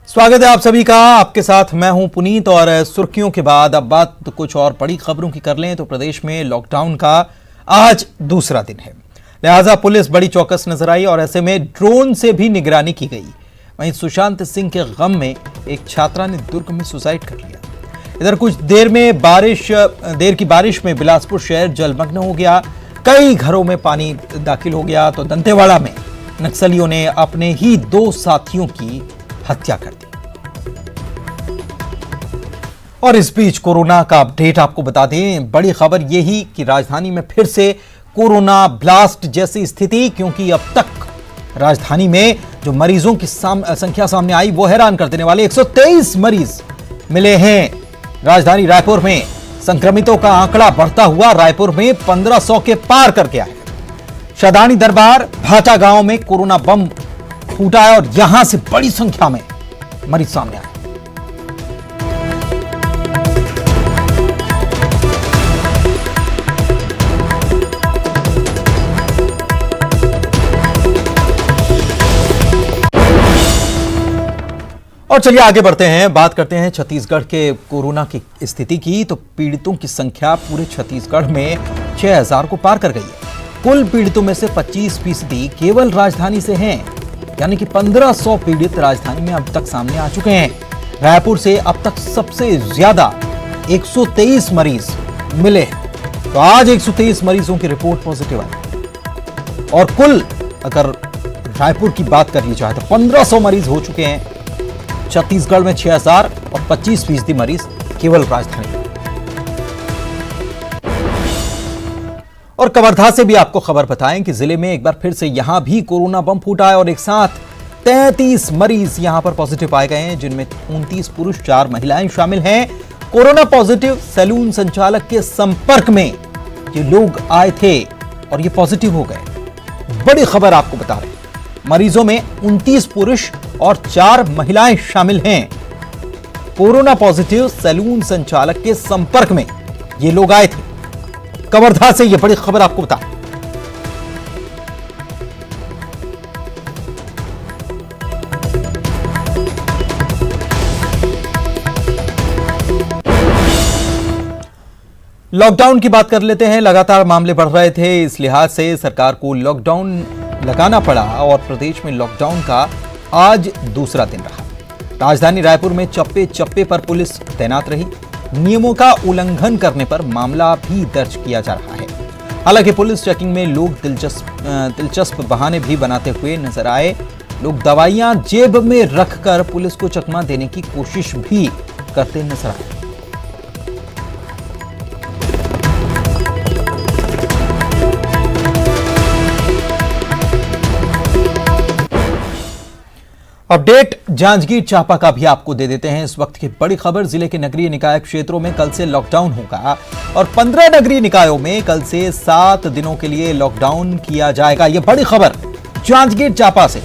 स्वागत है आप सभी का। आपके साथ मैं हूं पुनीत और सुर्खियों के बाद अब बात तो कुछ और बड़ी खबरों की कर लें तो प्रदेश में लॉकडाउन का आज दूसरा दिन है, लिहाजा पुलिस बड़ी चौकस नजर आई और ऐसे में ड्रोन से भी निगरानी की गई। वहीं सुशांत सिंह के गम में एक छात्रा ने दुर्ग में सुसाइड कर लिया। इधर कुछ देर की बारिश में बिलासपुर शहर जलमग्न हो गया, कई घरों में पानी दाखिल हो गया तो दंतेवाड़ा में नक्सलियों ने अपने ही 2 साथियों की हत्या कर दी। और इस बीच कोरोना का अपडेट आपको बता दें, बड़ी खबर यही कि राजधानी में फिर से कोरोना ब्लास्ट जैसी स्थिति, क्योंकि अब तक राजधानी में जो मरीजों की संख्या सामने आई वो हैरान कर देने वाले 123 मरीज मिले हैं। राजधानी रायपुर में संक्रमितों का आंकड़ा बढ़ता हुआ रायपुर में 1500 के पार कर गया है। शदानी दरबार भाटा गांव में कोरोना बम फूटा है और यहां से बड़ी संख्या में मरीज सामने आए। और चलिए आगे बढ़ते हैं, बात करते हैं छत्तीसगढ़ के कोरोना की स्थिति की। तो पीड़ितों की संख्या पूरे छत्तीसगढ़ में 6000 को पार कर गई है। कुल पीड़ितों में से 25% केवल राजधानी से हैं, यानी कि 1500 पीड़ित राजधानी में अब तक सामने आ चुके हैं। रायपुर से अब तक सबसे ज्यादा 123 मरीज मिले हैं। तो आज 123 मरीजों की रिपोर्ट पॉजिटिव आई और कुल अगर रायपुर की बात कर ली जाए तो 1500 मरीज हो चुके हैं। छत्तीसगढ़ में 6000 और 25% मरीज केवल राजधानी में। और कवर्धा से भी आपको खबर बताएं कि जिले में एक बार फिर से यहां भी कोरोना बम फूटा है और एक साथ 33 मरीज यहां पर पॉजिटिव पाए गए हैं, जिनमें 29 पुरुष 4 महिलाएं शामिल हैं। कोरोना पॉजिटिव सैलून संचालक के संपर्क में ये लोग आए थे और ये पॉजिटिव हो गए। बड़ी खबर आपको बता रहे हैं, मरीजों में 29 पुरुष और 4 महिलाएं शामिल हैं। कोरोना पॉजिटिव सैलून संचालक के संपर्क में ये लोग आए थे। कवर्धा से ये बड़ी खबर आपको बता। लॉकडाउन की बात कर लेते हैं। लगातार मामले बढ़ रहे थे, इस लिहाज से सरकार को लॉकडाउन लगाना पड़ा और प्रदेश में लॉकडाउन का आज दूसरा दिन रहा। राजधानी रायपुर में चप्पे चप्पे पर पुलिस तैनात रही। नियमों का उल्लंघन करने पर मामला भी दर्ज किया जा रहा है। हालांकि पुलिस चेकिंग में लोग दिलचस्प बहाने भी बनाते हुए नजर आए। लोग दवाइयां जेब में रखकर पुलिस को चकमा देने की कोशिश भी करते नजर आए। अपडेट जांजगीर चांपा का भी आपको दे देते हैं। इस वक्त की बड़ी खबर, जिले के नगरीय निकाय क्षेत्रों में कल से लॉकडाउन होगा और 15 नगरीय निकायों में कल से 7 दिनों के लिए लॉकडाउन किया जाएगा। यह बड़ी खबर जांजगीर चांपा से।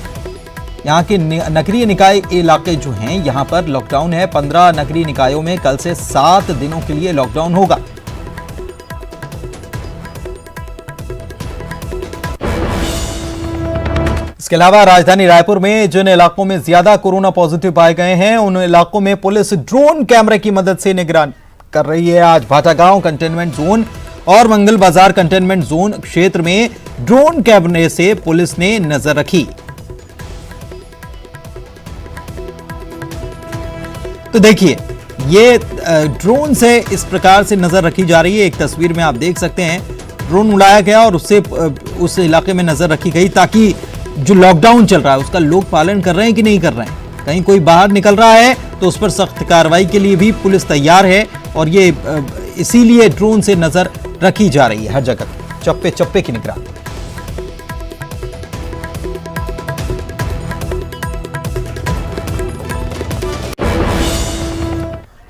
यहां के नगरीय निकाय इलाके जो हैं, यहां पर लॉकडाउन है। 15 नगरीय निकायों में कल से 7 दिनों के लिए लॉकडाउन होगा। इसके अलावा राजधानी रायपुर में जिन इलाकों में ज्यादा कोरोना पॉजिटिव पाए गए हैं, उन इलाकों में पुलिस ड्रोन कैमरे की मदद से निगरानी कर रही है। आज भाटागांव कंटेनमेंट जोन और मंगल बाजार कंटेनमेंट जोन क्षेत्र में ड्रोन कैमरे से पुलिस ने नजर रखी। तो देखिए, ये ड्रोन से इस प्रकार से नजर रखी जा रही है। एक तस्वीर में आप देख सकते हैं, ड्रोन उड़ाया गया और उससे उस इलाके में नजर रखी गई ताकि जो लॉकडाउन चल रहा है उसका लोग पालन कर रहे हैं कि नहीं कर रहे हैं। कहीं कोई बाहर निकल रहा है तो उस पर सख्त कार्रवाई के लिए भी पुलिस तैयार है और ये इसीलिए ड्रोन से नजर रखी जा रही है हर जगह, चप्पे चप्पे की निगरानी।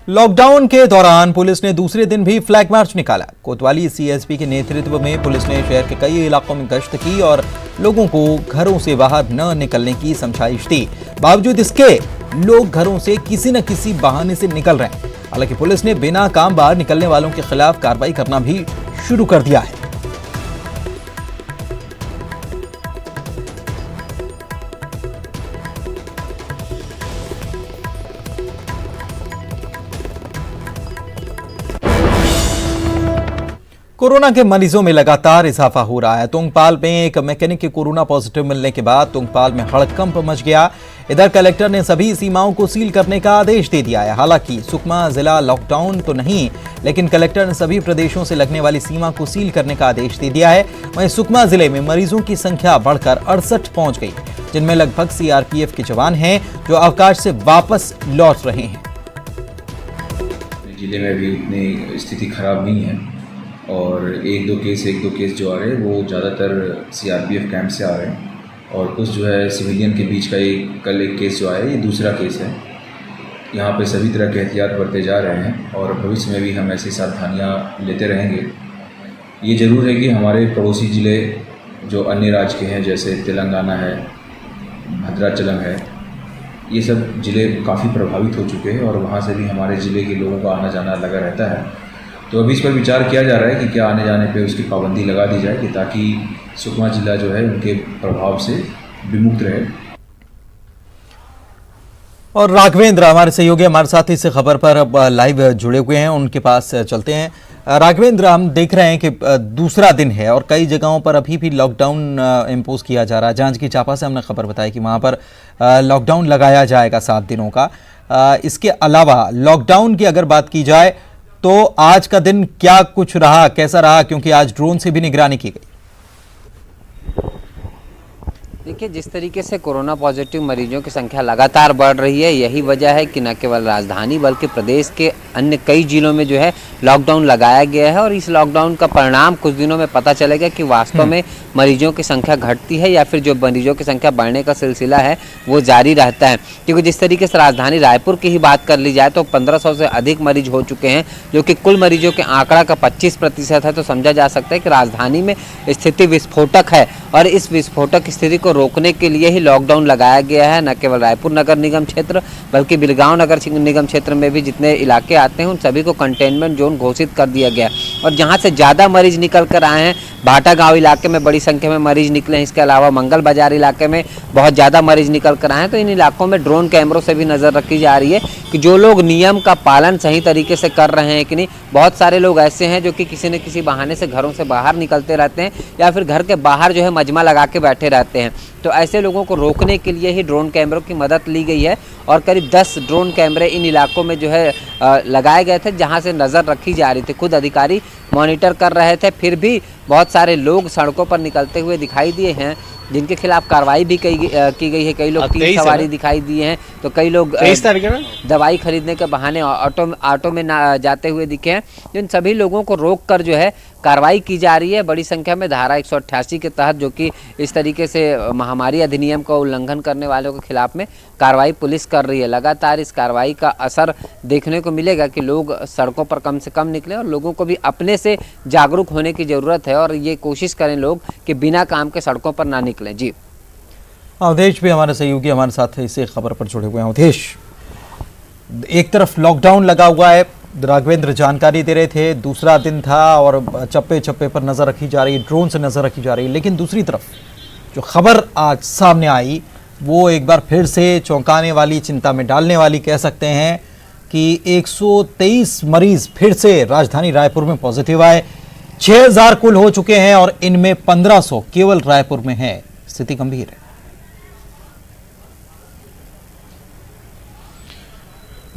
लॉकडाउन के दौरान पुलिस ने दूसरे दिन भी फ्लैग मार्च निकाला। कोतवाली सीएसपी के नेतृत्व में पुलिस ने शहर के कई इलाकों में गश्त की और लोगों को घरों से बाहर न निकलने की समझाइश दी। बावजूद इसके लोग घरों से किसी न किसी बहाने से निकल रहे हैं। हालांकि पुलिस ने बिना काम बाहर निकलने वालों के खिलाफ कार्रवाई करना भी शुरू कर दिया है। कोरोना के मरीजों में लगातार इजाफा हो रहा है। तोंगपाल में एक मैकेनिक के कोरोना पॉजिटिव मिलने के बाद तोंगपाल में हड़कंप मच गया। इधर कलेक्टर ने सभी सीमाओं को सील करने का आदेश दे दिया है। हालांकि सुकमा जिला लॉकडाउन तो नहीं, लेकिन कलेक्टर ने सभी प्रदेशों से लगने वाली सीमा को सील करने का आदेश दे दिया है। वहीं सुकमा जिले में मरीजों की संख्या बढ़कर 68 पहुंच गई, जिनमें लगभग सीआरपीएफ के जवान हैं जो अवकाश से वापस लौट रहे हैं। जिले में भी इतनी स्थिति खराब नहीं है और एक दो केस जो आ रहे हैं वो ज़्यादातर सीआरपीएफ कैंप से आ रहे हैं और कुछ जो है सिविलियन के बीच का कल एक केस जो आया ये दूसरा केस है। यहाँ पे सभी तरह के एहतियात बरते जा रहे हैं और भविष्य में भी हम ऐसी सावधानियाँ लेते रहेंगे। ये ज़रूर है कि हमारे पड़ोसी ज़िले जो अन्य राज्य के हैं जैसे तेलंगाना है, भद्राचलम है, ये सब ज़िले काफ़ी प्रभावित हो चुके हैं और वहाँ से भी हमारे ज़िले के लोगों का आना जाना लगा रहता है। तो अभी इस पर विचार किया जा रहा है कि क्या आने जाने पे उसकी पाबंदी लगा दी जाए कि ताकि सुकमा जिला जो है उनके प्रभाव से विमुक्त रहे। और राघवेंद्र हमारे सहयोगी हमारे साथ इस खबर पर अब लाइव जुड़े हुए हैं, उनके पास चलते हैं। राघवेंद्र, हम देख रहे हैं कि दूसरा दिन है और कई जगहों पर अभी भी लॉकडाउन इम्पोज किया जा रहा है। जांजगीर चांपा से हमने खबर बताई कि वहां पर लॉकडाउन लगाया जाएगा 7 दिनों का। इसके अलावा लॉकडाउन की अगर बात की जाए तो आज का दिन क्या कुछ रहा, कैसा रहा, क्योंकि आज ड्रोन से भी निगरानी की गई। देखिए, जिस तरीके से कोरोना पॉजिटिव मरीजों की संख्या लगातार बढ़ रही है, यही वजह है कि न केवल राजधानी बल्कि प्रदेश के अन्य कई जिलों में जो है लॉकडाउन लगाया गया है और इस लॉकडाउन का परिणाम कुछ दिनों में पता चलेगा कि वास्तव में मरीजों की संख्या घटती है या फिर जो मरीजों की संख्या बढ़ने का सिलसिला है वो जारी रहता है। क्योंकि जिस तरीके से राजधानी रायपुर की ही बात कर ली जाए तो 1500 से अधिक मरीज हो चुके हैं, जो कि कुल मरीजों के आंकड़ा का 25% है। तो समझा जा सकता है कि राजधानी में स्थिति विस्फोटक है और इस विस्फोटक स्थिति को रोकने के लिए ही लॉकडाउन लगाया गया है। न केवल रायपुर नगर निगम क्षेत्र बल्कि बिलगांव नगर निगम क्षेत्र में भी जितने इलाके आते हैं उन सभी को कंटेनमेंट जोन घोषित कर दिया गया है। और जहां से ज़्यादा मरीज निकल कर आए हैं, भाटा गांव इलाके में बड़ी संख्या में मरीज निकले हैं। इसके अलावा मंगल बाजार इलाके में बहुत ज़्यादा मरीज निकल कर आए हैं। तो इन इलाकों में ड्रोन कैमरों से भी नज़र रखी जा रही है कि जो लोग नियम का पालन सही तरीके से कर रहे हैं कि नहीं। बहुत सारे लोग ऐसे हैं जो कि किसी न किसी बहाने से घरों से बाहर निकलते रहते हैं या फिर घर के बाहर जो है मजमा लगा के बैठे रहते हैं। तो ऐसे लोगों को रोकने के लिए ही ड्रोन कैमरों की मदद ली गई है और करीब 10 ड्रोन कैमरे इन इलाकों में जो है लगाए गए थे जहां से नज़र रखी जा रही थी। खुद अधिकारी मॉनिटर कर रहे थे, फिर भी बहुत सारे लोग सड़कों पर निकलते हुए दिखाई दिए हैं जिनके खिलाफ कार्रवाई भी की गई है। कई लोग 3 सवारी दिखाई दिए हैं, तो कई लोग दवाई खरीदने के बहाने ऑटो में जाते हुए दिखे हैं। इन सभी लोगों को रोक कर जो है कार्रवाई की जा रही है। बड़ी संख्या में धारा 188 के तहत, जो कि इस तरीके से महामारी अधिनियम का उल्लंघन करने वालों के खिलाफ में कार्रवाई पुलिस कर रही है। लगातार इस कार्रवाई का असर देखने को मिलेगा कि लोग सड़कों पर कम से कम निकलें और लोगों को भी अपने से जागरूक होने की ज़रूरत है और ये कोशिश करें लोग कि बिना काम के सड़कों पर ना निकलें। जी, अवधेश भी हमारे सहयोगी हमारे साथ इसी खबर पर जुड़े हुए हैं। अवधेश, एक तरफ लॉकडाउन लगा हुआ है, राघवेंद्र जानकारी दे रहे थे, दूसरा दिन था और चप्पे चप्पे पर नजर रखी जा रही है, ड्रोन से नजर रखी जा रही है, लेकिन दूसरी तरफ जो खबर आज सामने आई वो एक बार फिर से चौंकाने वाली, चिंता में डालने वाली कह सकते हैं कि 123 मरीज फिर से राजधानी रायपुर में पॉजिटिव आए। 6000 कुल हो चुके हैं और इनमें 1500 केवल रायपुर में है। स्थिति गंभीर है।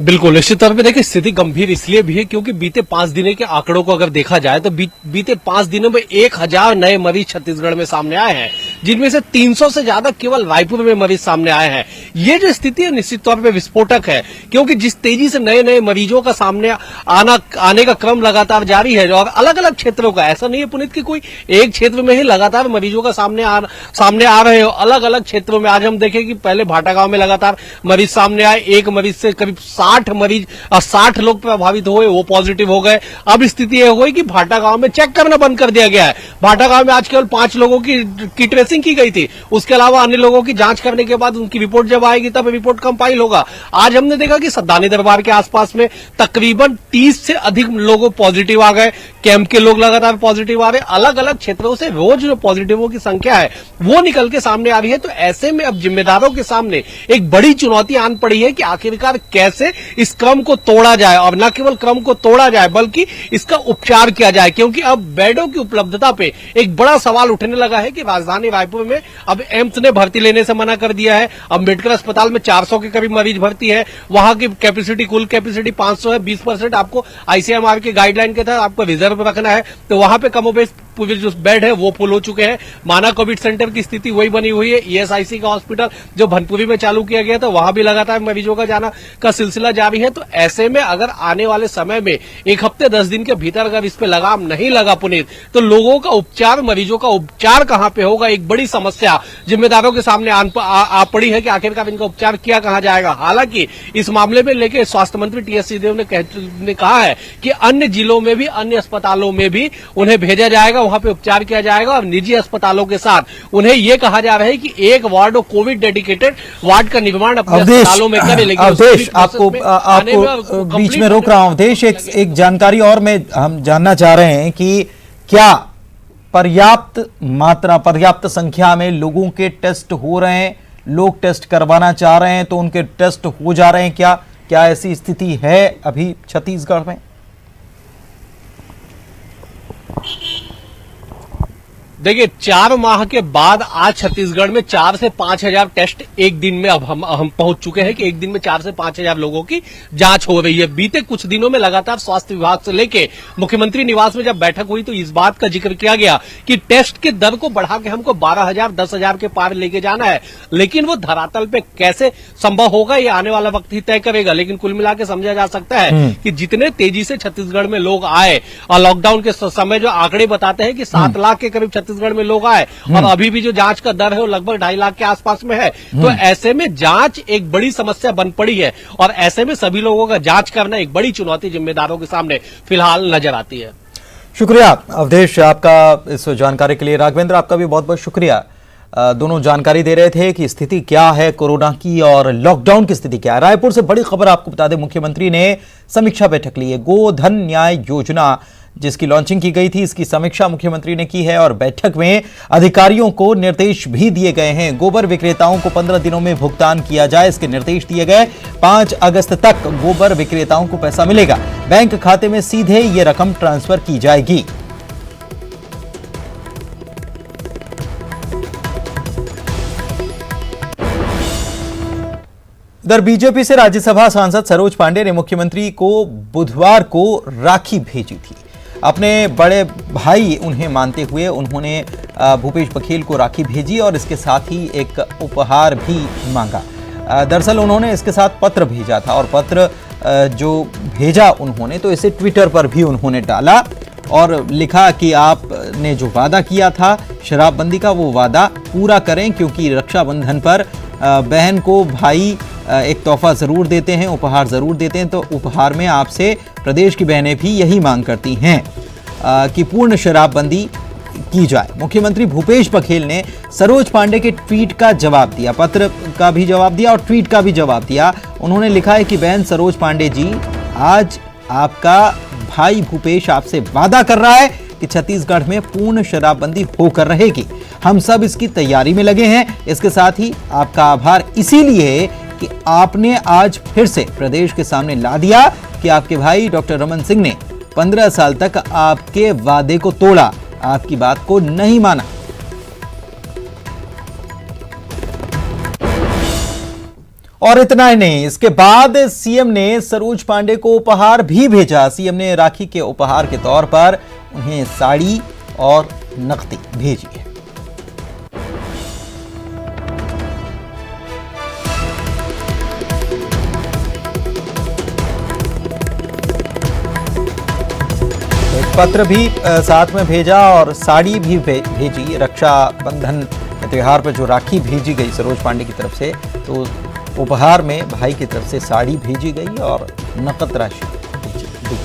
बिल्कुल, निश्चित तौर पे देखिए स्थिति गंभीर इसलिए भी है क्योंकि बीते 5 दिनों के आंकड़ों को अगर देखा जाए तो बीते 5 दिनों में 1000 नए मरीज छत्तीसगढ़ में सामने आए हैं, जिनमें से 300 से ज्यादा केवल रायपुर में मरीज सामने आए हैं। ये जो स्थिति है निश्चित तौर पे विस्फोटक है, क्योंकि जिस तेजी से नए नए मरीजों का सामने आने का क्रम लगातार जारी है और अलग अलग क्षेत्रों का, ऐसा नहीं है पुनीत की कोई एक क्षेत्र में ही लगातार मरीजों का सामने आ रहे हो। अलग अलग क्षेत्रों में आज हम देखें कि पहले भाटा गांव में लगातार मरीज सामने आए, एक मरीज से करीब 60 लोग प्रभावित हुए, वो पॉजिटिव हो गए। अब स्थिति यह हो गई कि भाटा गांव में चेक करना बंद कर दिया गया है। भाटा गांव में आज केवल 5 लोगों की ट्रेस प्रोसेसिंग की गई थी। उसके अलावा अन्य लोगों की जांच करने के बाद उनकी रिपोर्ट जब आएगी तब रिपोर्ट कंपाइल होगा। आज हमने देखा कि सद्दानी दरबार के आसपास में तकरीबन 30 से अधिक लोग पॉजिटिव आ गए। कैंप के लोग लगातार पॉजिटिव आ रहे, अलग अलग क्षेत्रों से रोज जो पॉजिटिवों की संख्या है वो निकल के सामने आ रही है। तो ऐसे में अब जिम्मेदारों के सामने एक बड़ी चुनौती आन पड़ी है कि आखिरकार कैसे इस क्रम को तोड़ा जाए, और न केवल क्रम को तोड़ा जाए बल्कि इसका उपचार किया जाए। क्योंकि अब बेडों की उपलब्धता पे एक बड़ा सवाल उठने लगा है कि राजधानी रायपुर में अब एम्स ने भर्ती लेने से मना कर दिया है। अम्बेडकर अस्पताल में 400 के करीब मरीज भर्ती है। वहां की कैपेसिटी, कुल कैपेसिटी 500 है। 20% आपको आईसीएमआर के गाइडलाइन के तहत आपको रिजर्व रखना है। तो वहां पे कमोबेश पूरे जो बेड है वो फुल हो चुके हैं। माना कोविड सेंटर की स्थिति वही बनी हुई है। ईएसआईसी का हॉस्पिटल जो भनपुरी में चालू किया गया था वहां भी लगातार मरीजों का जाना का सिलसिला जारी है। तो ऐसे में अगर आने वाले समय में 1 हफ्ते 10 दिन के भीतर अगर इस पे लगाम नहीं लगा पुनीत, तो लोगों का उपचार, मरीजों का उपचार कहां पे होगा, एक बड़ी समस्या जिम्मेदारों के सामने आ पड़ी है कि आखिरकार इनका उपचार किया कहां जाएगा। हालांकि इस मामले में लेकर स्वास्थ्य मंत्री टीएस सिंहदेव ने कहा है कि अन्य जिलों में भी, अन्य अस्पतालों में भी उन्हें भेजा जाएगा, वहां पे उपचार किया जाएगा। और निजी अस्पतालों के साथ उन्हें यह कहा जा रहा है कि एक वार्ड और कोविड डेडिकेटेड वार्ड का निर्माण अपने अस्पतालों में करें। लेकिन अवधेश, आपको बीच में रोक रहा हूं। अवधेश, एक जानकारी और हम जानना चाह रहे हैं कि क्या पर्याप्त मात्रा, पर्याप्त संख्या में लोगों के टेस्ट हो रहे हैं? लोग टेस्ट करवाना चाह रहे हैं तो उनके टेस्ट हो जा रहे हैं? क्या ऐसी स्थिति है अभी छत्तीसगढ़ में? देखिए, 4 माह के बाद आज छत्तीसगढ़ में 4 से 5 हजार टेस्ट एक दिन में अब हम पहुंच चुके हैं कि एक दिन में 4 से 5 हजार लोगों की जांच हो रही है। बीते कुछ दिनों में लगातार स्वास्थ्य विभाग से लेके मुख्यमंत्री निवास में जब बैठक हुई तो इस बात का जिक्र किया गया कि टेस्ट के दर को बढ़ा के हमको 12,000, 10,000 के पार लेके जाना है। लेकिन वो धरातल पे कैसे संभव होगा ये आने वाला वक्त ही तय करेगा। लेकिन कुल मिला के समझा जा सकता है कि जितने तेजी से छत्तीसगढ़ में लोग आए, और लॉकडाउन के समय जो आंकड़े बताते हैं कि 7 लाख के करीब छत्तीसगढ़ में लोग आए, और अभी भी जो जांच का दर है वो लगभग 2.5 लाख के आसपास में है। तो ऐसे में जांच एक बड़ी समस्या बन पड़ी है, और ऐसे में सभी लोगों का जांच करना एक बड़ी चुनौती जिम्मेदारों के सामने फिलहाल नजर आती है। शुक्रिया अवधेश आपका इस जानकारी के लिए। राघवेंद्र, आपका भी बहुत बहुत शुक्रिया। दोनों जानकारी दे रहे थे कि स्थिति क्या है कोरोना की और लॉकडाउन की स्थिति क्या है। रायपुर से बड़ी खबर आपको बता दें, मुख्यमंत्री ने समीक्षा बैठक ली है। गोधन न्याय योजना जिसकी लॉन्चिंग की गई थी, इसकी समीक्षा मुख्यमंत्री ने की है और बैठक में अधिकारियों को निर्देश भी दिए गए हैं। गोबर विक्रेताओं को 15 दिनों में भुगतान किया जाए, इसके निर्देश दिए गए। 5 अगस्त तक गोबर विक्रेताओं को पैसा मिलेगा, बैंक खाते में सीधे ये रकम ट्रांसफर की जाएगी। इधर बीजेपी से राज्यसभा सांसद सरोज पांडे ने मुख्यमंत्री को बुधवार को राखी भेजी थी। अपने बड़े भाई उन्हें मानते हुए उन्होंने भूपेश बघेल को राखी भेजी और इसके साथ ही एक उपहार भी मांगा। दरअसल उन्होंने इसके साथ पत्र भेजा था, और पत्र जो भेजा उन्होंने तो इसे ट्विटर पर भी उन्होंने डाला और लिखा कि आपने जो वादा किया था शराबबंदी का, वो वादा पूरा करें, क्योंकि रक्षाबंधन पर बहन को भाई एक तोहफा ज़रूर देते हैं, उपहार ज़रूर देते हैं। तो उपहार में आपसे प्रदेश की बहनें भी यही मांग करती हैं कि पूर्ण शराबबंदी की जाए। मुख्यमंत्री भूपेश बघेल ने सरोज पांडे के ट्वीट का जवाब दिया, पत्र का भी जवाब दिया और ट्वीट का भी जवाब दिया। उन्होंने लिखा है कि बहन सरोज पांडे जी, आज आपका भाई भूपेश आपसे वादा कर रहा है कि छत्तीसगढ़ में पूर्ण शराबबंदी होकर रहेगी। हम सब इसकी तैयारी में लगे हैं। इसके साथ ही आपका आभार इसीलिए है कि आपने आज फिर से प्रदेश के सामने ला दिया कि आपके भाई डॉक्टर रमन सिंह ने 15 साल तक आपके वादे को तोड़ा, आपकी बात को नहीं माना। और इतना ही नहीं, इसके बाद सीएम ने सरोज पांडे को उपहार भी भेजा। सीएम ने राखी के उपहार के तौर पर उन्हें साड़ी और नकदी भेजी है। पत्र भी साथ में भेजा और साड़ी भी भेजी। रक्षाबंधन त्योहार पर जो राखी भेजी गई सरोज पांडे की तरफ से, तो उपहार में भाई की तरफ से साड़ी भेजी गई और नकद राशि भेजी गई।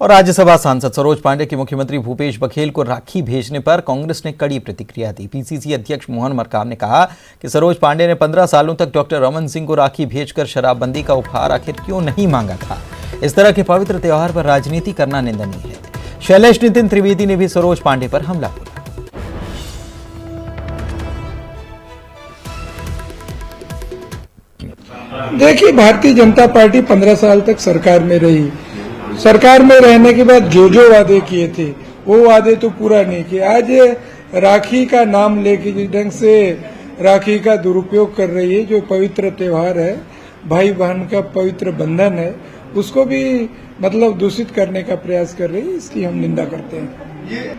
और राज्यसभा सांसद सरोज पांडे की मुख्यमंत्री भूपेश बघेल को राखी भेजने पर कांग्रेस ने कड़ी प्रतिक्रिया दी। पीसीसी अध्यक्ष मोहन मरकाम ने कहा कि सरोज पांडे ने 15 सालों तक डॉक्टर रमन सिंह को राखी भेजकर शराबबंदी का उपहार आखिर क्यों नहीं मांगा था। इस तरह के पवित्र त्योहार पर राजनीति करना निंदनीय है। शैलेश नितिन त्रिवेदी ने भी सरोज पांडे पर हमला बोला। देखिए, भारतीय जनता पार्टी 15 साल तक सरकार में रही। सरकार में रहने के बाद जो वादे किए थे वो वादे तो पूरा नहीं किए। आज राखी का नाम लेके जिस ढंग से राखी का दुरुपयोग कर रही है, जो पवित्र त्योहार है, भाई बहन का पवित्र बंधन है, उसको भी मतलब दूषित करने का प्रयास कर रही है। इसकी हम निंदा करते हैं।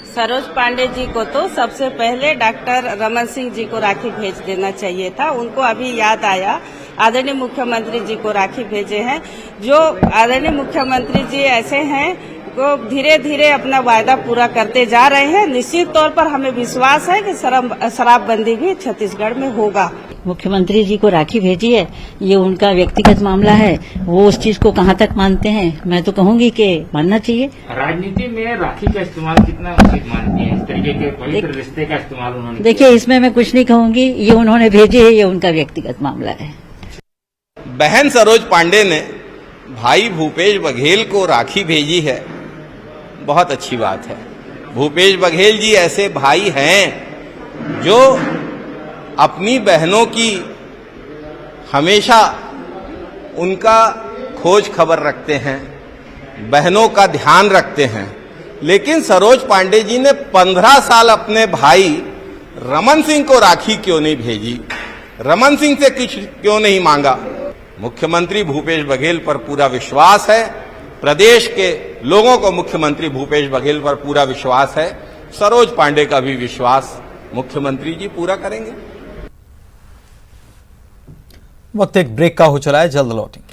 सरोज पांडे जी को तो सबसे पहले डॉक्टर रमन सिंह जी को राखी भेज देना चाहिए था। उनको अभी याद आया, आदरणीय मुख्यमंत्री जी को राखी भेजे हैं। जो आदरणीय मुख्यमंत्री जी ऐसे हैं वो धीरे धीरे अपना वायदा पूरा करते जा रहे हैं। निश्चित तौर पर हमें विश्वास है कि शराबबंदी भी छत्तीसगढ़ में होगा। मुख्यमंत्री जी को राखी भेजी है, ये उनका व्यक्तिगत मामला है। वो उस चीज को कहाँ तक मानते हैं, मैं तो कहूंगी कि मानना चाहिए। राजनीति में राखी का इस्तेमाल कितना उचित मानती है? इस तरीके के पवित्र रिश्ते का इस्तेमाल उन्होंने देखिए, इसमें मैं कुछ नहीं कहूंगी। ये उन्होंने भेजी है, ये उनका व्यक्तिगत मामला है। बहन सरोज पांडे ने भाई भूपेश बघेल को राखी भेजी है, बहुत अच्छी बात है। भूपेश बघेल जी ऐसे भाई हैं जो अपनी बहनों की हमेशा उनका खोज खबर रखते हैं, बहनों का ध्यान रखते हैं। लेकिन सरोज पांडे जी ने 15 साल अपने भाई रमन सिंह को राखी क्यों नहीं भेजी, रमन सिंह से कुछ क्यों नहीं मांगा? मुख्यमंत्री भूपेश बघेल पर पूरा विश्वास है, प्रदेश के लोगों को मुख्यमंत्री भूपेश बघेल पर पूरा विश्वास है। सरोज पांडे का भी विश्वास मुख्यमंत्री जी पूरा करेंगे। वक्त एक ब्रेक का हो चला है, जल्द लौटेंगे।